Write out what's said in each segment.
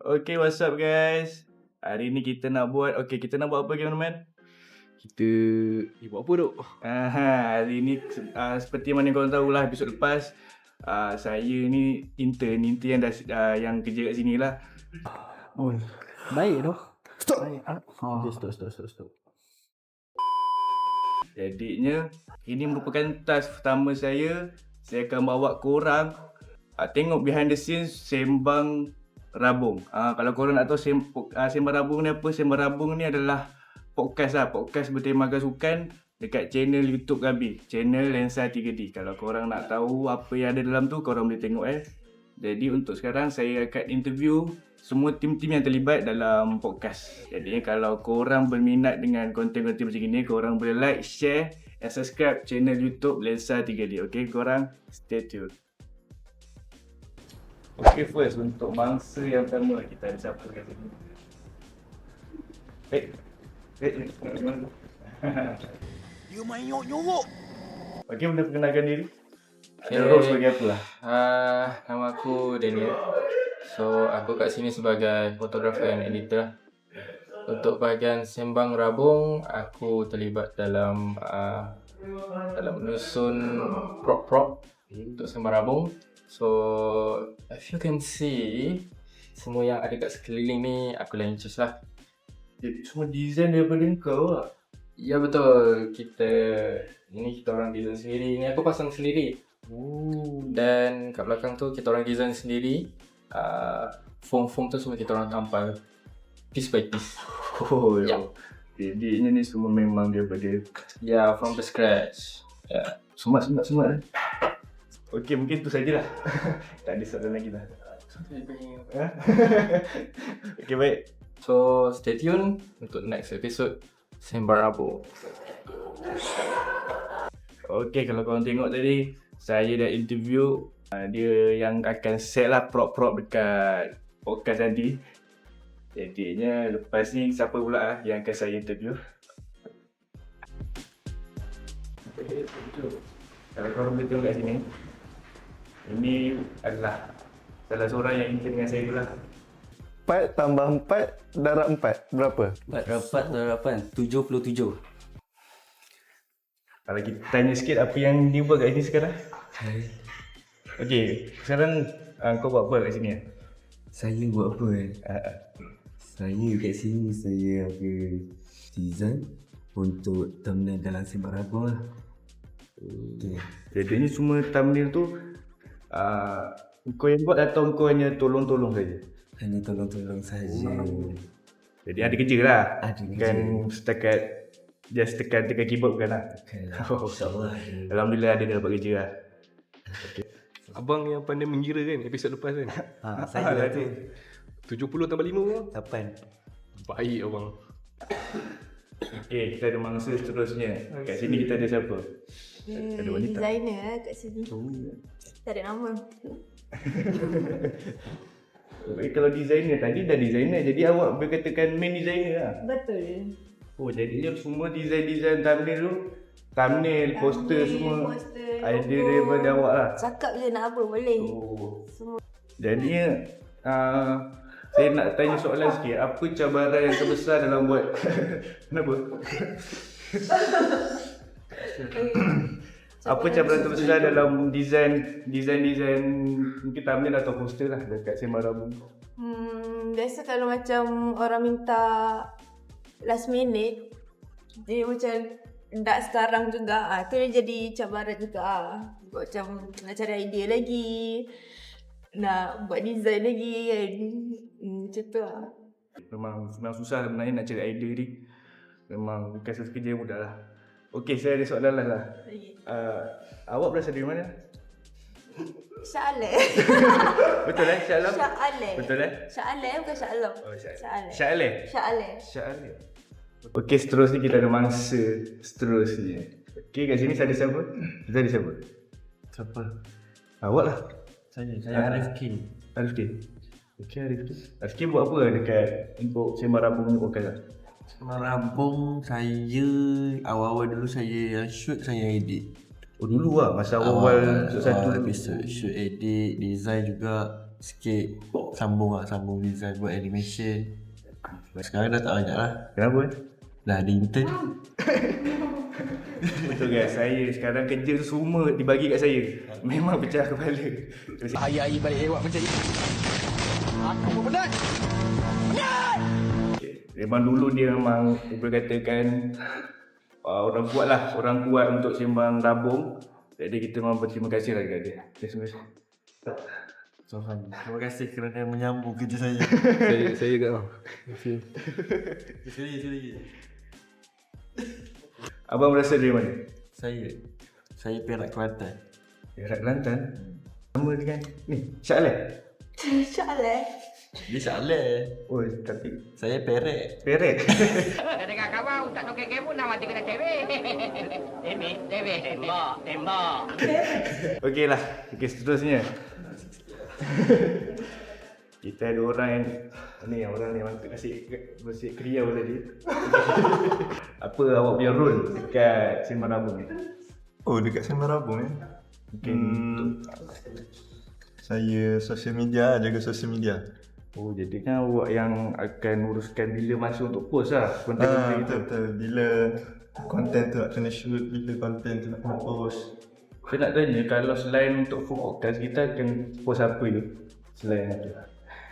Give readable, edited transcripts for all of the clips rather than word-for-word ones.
Okay, what's up guys? Hari ni kita nak buat apa cameraman? Kita buat apa duk? Hari ni seperti mana korang tahulah episod lepas, saya ni intern yang yang kerja kat sini lah. Oh, baik doh. Stop. Stop. Jadinya ini merupakan task pertama saya. Saya akan bawa korang tengok behind the scenes Sembang Rabung. Kalau korang nak tahu Sembang Rabung ni apa? Sembang Rabung ni adalah podcast bertemakan sukan dekat channel YouTube kami, channel Lensa 3D. Kalau korang nak tahu apa yang ada dalam tu, korang boleh tengok Jadi untuk sekarang saya akan interview semua tim-tim yang terlibat dalam podcast. Jadi kalau korang berminat dengan konten-konten macam ni, korang boleh like, share and subscribe channel YouTube Lensa 3D. Okay, korang stay tune. Okay, first untuk mangsa yang pertama kita ada siapa kat sini? You main nyok-nyok. Okay, boleh perkenalkan diri? Okay. Ada role sebagai apa lah? Nama aku Daniel. So, aku kat sini sebagai fotografer and editor. Untuk bahagian Sembang Rabung, aku terlibat dalam menyusun prop untuk Sembang Rabung. So, if you can see, semua yang ada kat sekeliling ni aku lah in charge lah. Jadi semua design daripada kau lah? Ya betul, kita orang design sendiri. Ni aku pasang sendiri. Dan kat belakang tu kita orang design sendiri. Foam tu semua kita orang tampal piece by piece. Ya. Jadi ni semua memang daripada From the scratch. Semat. Okey, mungkin tu sajalah. Tak ada soalan lagi dah. Okey, baik. So stay tune untuk next episode Sembang Rabung. Okey, kalau korang tengok tadi, saya dah interview dia yang akan set lah prop dekat podcast tadi. Jadinya lepas ni siapa pula yang akan saya interview? Kalau korang boleh tengok kat sini, ini adalah salah seorang yang intern dengan saya pula. 4 tambah 4 darab 4 berapa? 4 darab 8 77. Kalau kita tanya sikit apa yang dia buat kat sini sekarang? Okey, sekarang kau buat apa kat sini? Saya buat apa Saya kat sini saya design untuk thumbnail dalam Sembang Rabung lah. Okay. Jadinya semua thumbnail tu kau yang buat atau kau hanya tolong-tolong saja? Hanya tolong-tolong saja. Jadi ada kerja lah? Ada kerja. Kan setakat just tekan keyboard bukan lah? Okay lah. InsyaAllah. Alhamdulillah dia dah dapat kerja lah. Abang yang pandai mengira kan episod lepas kan? Saya lah tu 70 tambah 5 8. Baik abang. Okay, kita ada mangsa seterusnya. Kat sini kita ada siapa? Ada wanita. Designer kat sini. Tak ada nama. Kalau designer, tadi dah designer, jadi awak boleh katakan main designer lah. Betul. Oh, jadinya semua design thumbnail tu, poster semua Poster, idea logo. daripada awak lah. Cakap je nak apa boleh. Semua. Jadinya saya nak tanya soalan sikit. Apa cabaran yang terbesar dalam buat kenapa? Apa cabaran terbesar dalam design mungkin thumbnail atau poster lah dekat Sembang Rabung? Biasa kalau macam orang minta last minute, dia macam tak sekarang juga. Tu jadi cabaran juga. Macam nak cari idea lagi, nak buat design lagi kan. Macam tu lah. Memang susah sebenarnya nak cari idea ni. Memang bukan satu kerja yang mudah lah. Okey, saya ada soalan lah. Awak berasal dari mana? Shah Alam. Betul Shah Alam? Shah Alam. Betul Shah Alam bukan Shah Alam. Oh, Shah Alam. Shah Alam? Shah Alam. Shah Alam. Okey, seterusnya kita ada mangsa seterusnya. Okey, kat sini ada siapa? Kita ada siapa? Siapa? Awak lah. Saya Arifkin. Arifkin. Okey, Arifkin. Arifkin buat apa dekat untuk Sembang Rabung ni podcast lah? Sembang Rabung saya awal-awal dulu saya shoot, saya edit. Oh dulu lah, masa awal satu episode shoot, edit, design juga. sikit sambung design buat animation. Sekarang dah tak banyak lah. Kenapa? Dah ada intern. Betul guys, saya sekarang kerja tu semua dibagi kat saya. Memang pecah kepala. Hari-hari balik lewat macam ni. Aku pun penat. Memang dulu dia memang boleh katakan orang kuat untuk Sembang Rabung. Jadi kita memang berterima kasih lah dekat dia. Terima kasih. Terima kasih kerana menyambung kerja saya. Saya kat bang. Sini. Abang berasal dari mana? Saya Perak Kelantan. Perak Kelantan. Sama dengan ni, Syaklah. InsyaAllah. Dia Syaklah. Oh, tapi Saya Perak. Perak. Dengan kawan tak nak kek pun nak mati kena cewek. Tembak. Okey lah. Okey, seterusnya. Kita ada orang yang orang ni memang kasih kriau tadi. Apa awak punya role dekat Sembang Rabung ni? Oh, dekat Sembang Rabung Mungkin saya sosial media, jaga sosial media. oh, jadi kan awak yang akan uruskan bila masa untuk post lah konten-konten kita. Betul. Bila konten tu nak kena shoot, bila konten tu nak kena post. Saya nak tanya, kalau selain untuk full podcast, kita akan post apa je? Selain itu.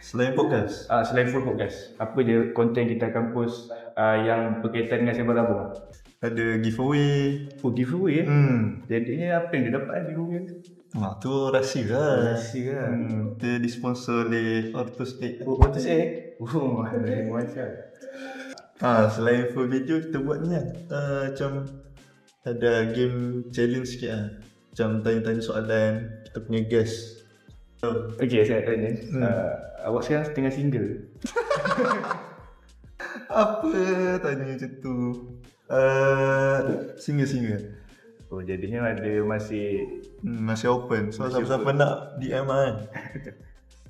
Selain podcast, Selain full podcast, apa je konten kita akan post yang berkaitan dengan Sembang Rabung? ada giveaway. Oh, giveaway Jadinya apa yang dia dapat giveaway? Tu rahsia lah. Rahsia lah. Dia disponsor oleh Ortostate. Oh, what to say? Oh, macam. Selain full video kita buat ni macam ada game challenge sikit macam tanya-tanya soalan kita punya guest. Okey, saya nak tanya. Awak sekarang tengah single? Apa tanya macam tu? Single. Oh, jadinya ada masih Masih open. So siapa-siapa nak DM kan.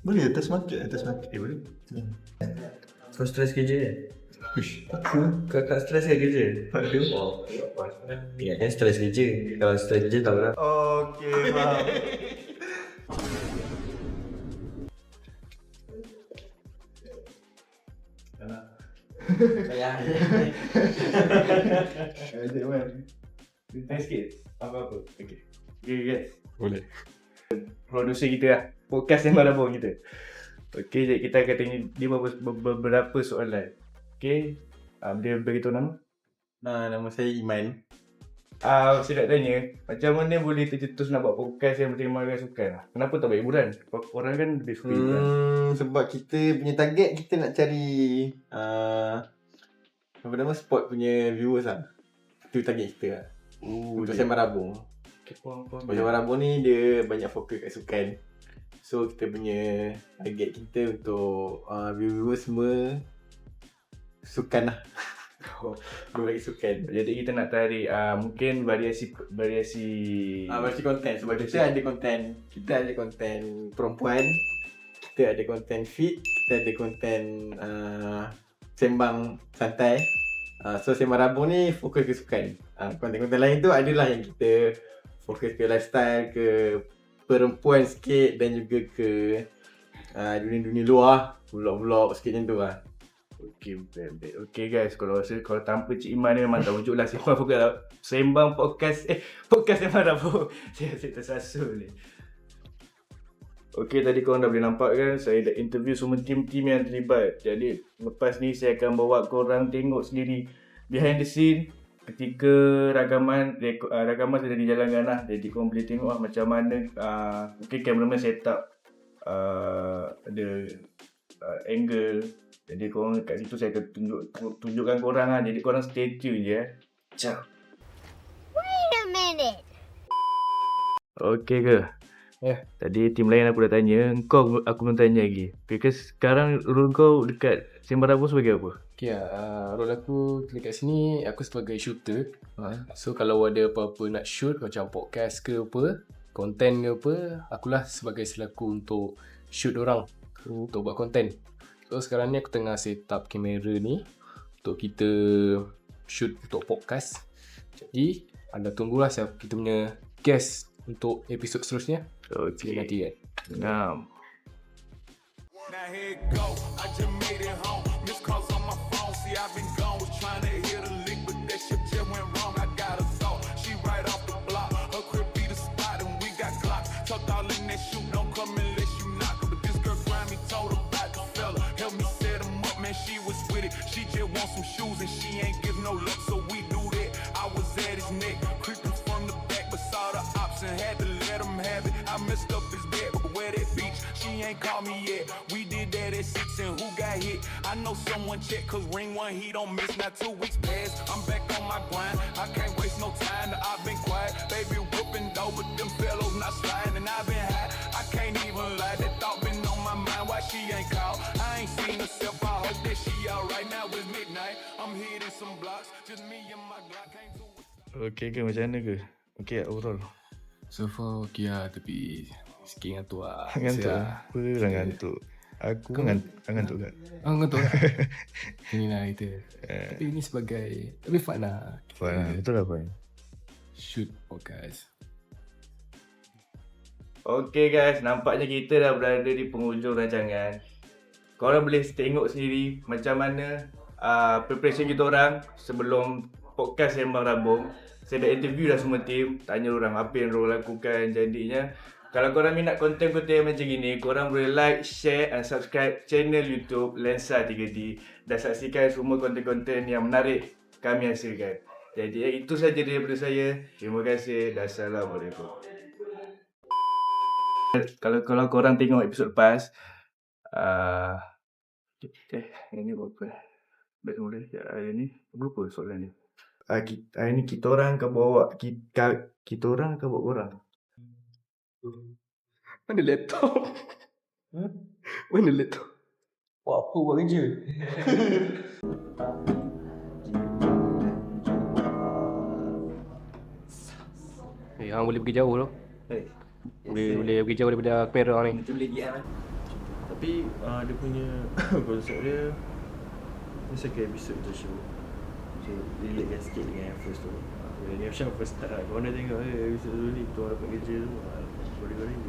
Boleh test market. boleh. Kau stres kerja kan? Kakak stres ke kerja? Ya, stres kerja. Kalau stres kerja tahu lah. Okay, faham. Tanya sikit. Apa-apa. Okey. Okey guys. Boleh. Producer kita lah. Podcast Sembang Rabung kita. Okey, jadi kita akan tanya dia beberapa soalan. Okey. Dia beritahu nama. Nama saya Iman. Saya nak tanya, macam mana boleh tercetus nak buat podcast yang bertema dengan sukan? Kenapa tak buat hiburan? Orang kan lebih suka hiburan. Sebab kita punya target kita nak cari apa nama sport punya viewers lah. Itu target kita lah. Untuk Sembang Rabung. Untuk Sembang Rabung ni dia banyak fokus kat sukan. So kita punya target kita untuk viewers semua sukan lah. Berbagi sukan. Jadi kita nak tarik mungkin variasi Variasi konten. Sebab kita ada konten perempuan, kita ada konten fit, kita ada konten sembang santai. So Sembang Rabung ni fokus ke sukan. Konten-konten lain tu adalah yang kita fokus ke lifestyle, ke perempuan sikit dan juga ke dunia-dunia luar, vlog-vlog sikit macam tu lah. Okey guys, kalau tanpa Cik Iman ni memang tak wujud lah Sembang podcast Sembang Rabung. Saya tersasul ni. Okey, tadi korang dah boleh nampak kan, saya dah interview semua tim-tim yang terlibat. Jadi lepas ni saya akan bawa korang tengok sendiri behind the scene ketika ragaman sedang dijalankan lah. Jadi korang boleh tengok lah macam mana mungkin cameraman set up ada angle. Jadi korang kat situ saya akan tunjukkan korang lah. Jadi korang stay tune je. Ciao. Wait a minute. Okey ke? Tadi tim lain aku dah tanya. Kau aku belum tanya lagi. Because sekarang role kau dekat Sembang Rabung sebagai apa? Okay role aku dekat sini, aku sebagai shooter. So kalau ada apa-apa nak shoot macam podcast ke apa, konten ke apa, akulah sebagai selaku untuk shoot orang, untuk buat konten. So sekarang ni aku tengah set up kamera ni untuk kita shoot untuk podcast. Jadi anda tunggulah siapa kita punya guest untuk episod seterusnya. Okay. Nanti kan. Now here it go, I just made it home. Missed calls on my phone, see I've been gone. Was trying to hit a lick, but that shit just went wrong. I got a thought, she right off the block. Her crib be the spot and we got Glocks. Tucked all in that shoe, don't come unless you knock. But this girl grind me, told about the fella. Help me set him up, man, she was with it. She just want some shoes and she ain't give no luck, so we do that. I was at his neck, creeping from the back, but saw the ops and had to let him have it. I messed up his bed, but where that beach, she ain't called me yet. We did that at 6 and who got hit? I know someone checked, cause ring one, he don't miss. Not 2 weeks past, I'm back on my grind. I can't waste no time, I've been quiet. Baby whooping though, but them fellows not sliding. And I've been high, I can't even lie. That thought been on my mind, why she ain't called? I ain't seen herself, I hope that she alright. Now it's midnight, I'm hitting some blocks. Just me and my Glock came to. Okay ke macam mana ke? Okay tak overall? So far okay lah, tapi sikit ngantuk lah. Ngantuk? Apa lah ngantuk? Aku ngantuk kan? Ngantuk lah. Inilah kita. Tapi ini sebagai, tapi fun lah. Fun lah, betul lah fun. Shoot podcast. Okay guys, nampaknya kita dah berada di penghujung rancangan. Korang boleh tengok sendiri macam mana preparation kita orang sebelum podcast Sembang Rabung. Saya dah interview dah semua tim, tanya orang apa yang diorang lakukan. Jadinya kalau korang minat konten-konten macam gini, korang boleh like, share and subscribe channel YouTube Lensa 3D dan saksikan semua konten-konten yang menarik kami hasilkan. Jadi itu saja daripada saya. Terima kasih dan Assalamualaikum. Kalau korang tengok episod lepas, ini berapa? Baik mula. Hari ni berapa soalan ni? Hari ni kita orang akan bawa kita orang akan bawa korang. Mana laptop? Mana laptop? Buat apa buat kerja? Hang boleh pergi jauh tu. Boleh pergi jauh daripada kamera ni. Tapi dia punya konsep dia ni second episode tu show. So relatekan sikit dengan yang first tu. Bila ni macam first start lah. Korang dah tengok episode tu ni, kita orang dapat kerja tu. Boleh-boleh je.